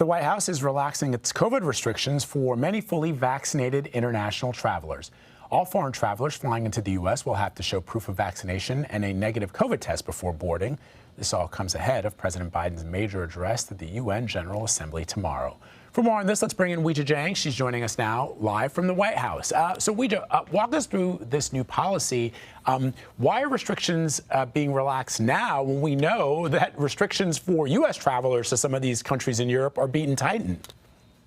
The White House is relaxing its COVID restrictions for many fully vaccinated international travelers. All foreign travelers flying into the U.S. will have to show proof of vaccination and a negative COVID test before boarding. This all comes ahead of President Biden's major address at the UN General Assembly tomorrow. For more on this, let's bring in Weijia Jiang. She's joining us now live from the White House. So Weijia, walk us through this new policy. Why are restrictions being relaxed now when we know that restrictions for U.S. travelers to some of these countries in Europe are being tightened?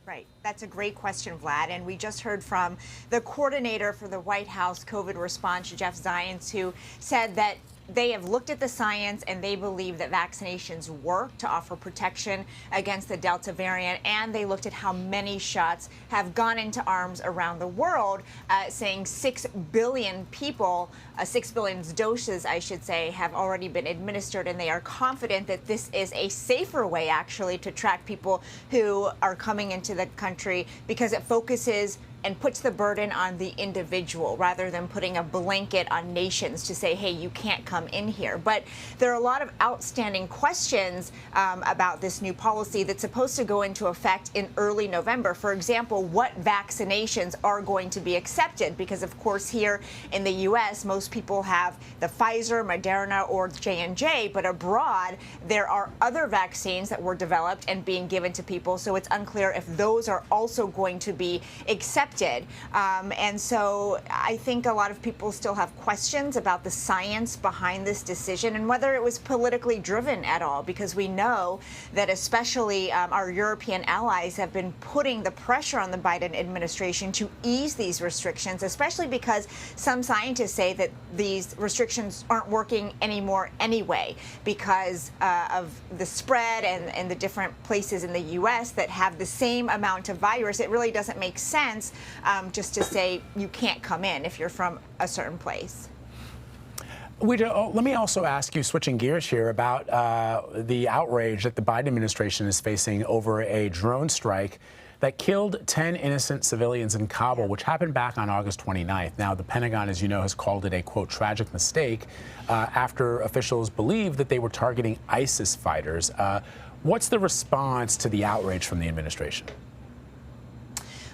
Right. That's a great question, Vlad. And we just heard from the coordinator for the White House COVID response, Jeff Zients, who said that they have looked at the science and they believe that vaccinations work to offer protection against the Delta variant. And they looked at how many shots have gone into arms around the world, saying 6 billion people, 6 billion doses, I should say, have already been administered. And they are confident that this is a safer way, actually, to track people who are coming into the country because it focuses and puts the burden on the individual rather than putting a blanket on nations to say, hey, you can't come in here. But there are a lot of outstanding questions about this new policy that's supposed to go into effect in early November. For example, what vaccinations are going to be accepted? Because, of course, here in the U.S., most people have the Pfizer, Moderna, or J&J. But abroad, there are other vaccines that were developed and being given to people. So it's unclear if those are also going to be accepted. And so I think a lot of people still have questions about the science behind this decision and whether it was politically driven at all, because we know that especially our European allies have been putting the pressure on the Biden administration to ease these restrictions, especially because some scientists say that these restrictions aren't working anymore anyway because of the spread and the different places in the U.S. that have the same amount of virus. It really doesn't make sense just to say you can't come in if you're from a certain place. Weijia, let me also ask you, switching gears here, about the outrage that the Biden administration is facing over a drone strike that killed 10 innocent civilians in Kabul, which happened back on August 29th. Now, the Pentagon, as you know, has called it a, quote, tragic mistake after officials believed that they were targeting ISIS fighters. What's the response to the outrage from the administration?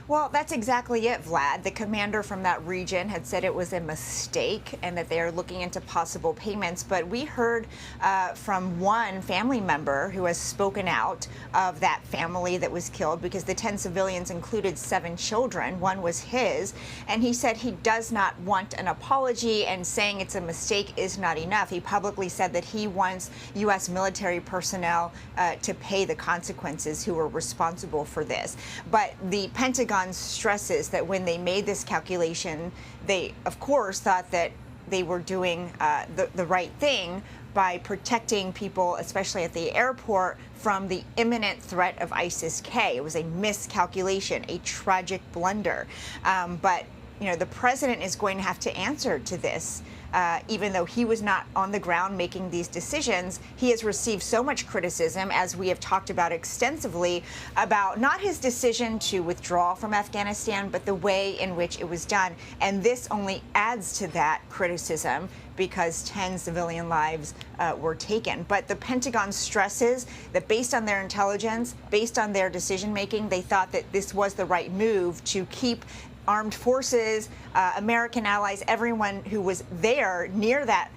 Well, that's exactly it, Vlad. The commander from that region had said it was a mistake and that they are looking into possible payments. But we heard from one family member who has spoken out of that family that was killed, because the 10 civilians included 7 children. One was his. And he said he does not want an apology, and saying it's a mistake is not enough. He publicly said that he wants U.S. military personnel to pay the consequences who were responsible for this. But the Pentagon stresses that when they made this calculation, they, of course, thought that they were doing the right thing by protecting people, especially at the airport, from the imminent threat of ISIS-K. It was a miscalculation, a tragic blunder. But, you know, the president is going to have to answer to this. Even though he was not on the ground making these decisions, he has received so much criticism, as we have talked about extensively, about not his decision to withdraw from Afghanistan, but the way in which it was done. And this only adds to that criticism because 10 civilian lives were taken. But the Pentagon stresses that based on their intelligence, based on their decision making, they thought that this was the right move to keep armed forces, American allies, everyone who was there near that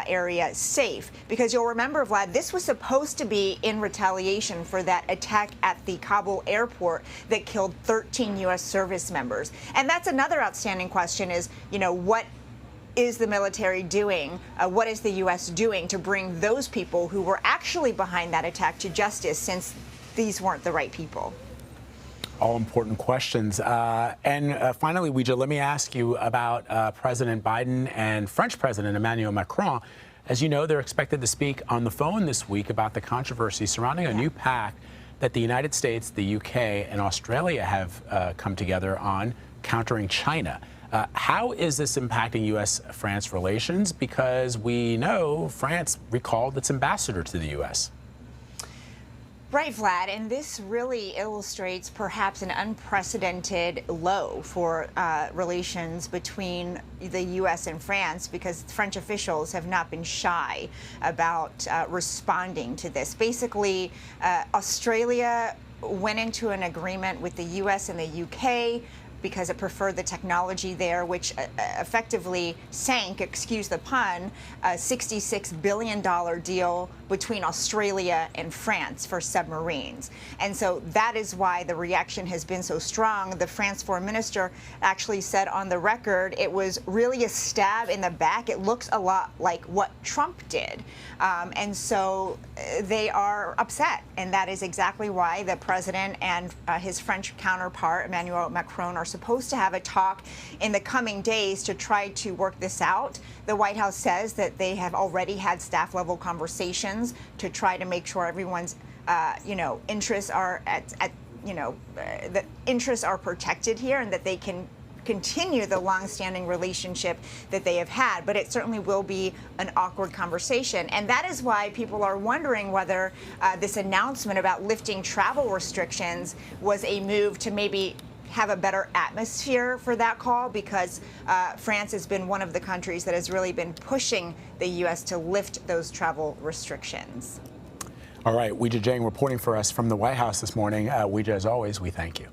area safe. Because you'll remember, Vlad, this was supposed to be in retaliation for that attack at the Kabul airport that killed 13 U.S. service members. And that's another outstanding question is, you know, what is the military doing? What is the U.S. doing to bring those people who were actually behind that attack to justice, since these weren't the right people? All important questions. And finally, Weijia, let me ask you about President Biden and French President Emmanuel Macron. As you know, they're expected to speak on the phone this week about the controversy surrounding a new pact that the United States, the UK, and Australia have come together on countering China. How is this impacting U.S.-France relations? Because we know France recalled its ambassador to the U.S. Right, Vlad, and this really illustrates perhaps an unprecedented low for relations between the U.S. and France, because French officials have not been shy about responding to this. Basically, Australia went into an agreement with the U.S. and the U.K. because it preferred the technology there, which effectively sank, excuse the pun, a $66 billion deal between Australia and France for submarines. And so that is why the reaction has been so strong. The France foreign minister actually said on the record it was really a stab in the back. It looks a lot like what Trump did. And so they are upset. And that is exactly why the president and his French counterpart, Emmanuel Macron, are supposed to have a talk in the coming days to try to work this out. The White House says that they have already had staff level conversations to try to make sure everyone's interests are the interests are protected here and that they can continue the long-standing relationship that they have had, but it certainly will be an awkward conversation. And that is why people are wondering whether this announcement about lifting travel restrictions was a move to maybe have a better atmosphere for that call, because France has been one of the countries that has really been pushing the U.S. to lift those travel restrictions. All right, Weijia Jiang reporting for us from the White House this morning. Weijia, as always, we thank you.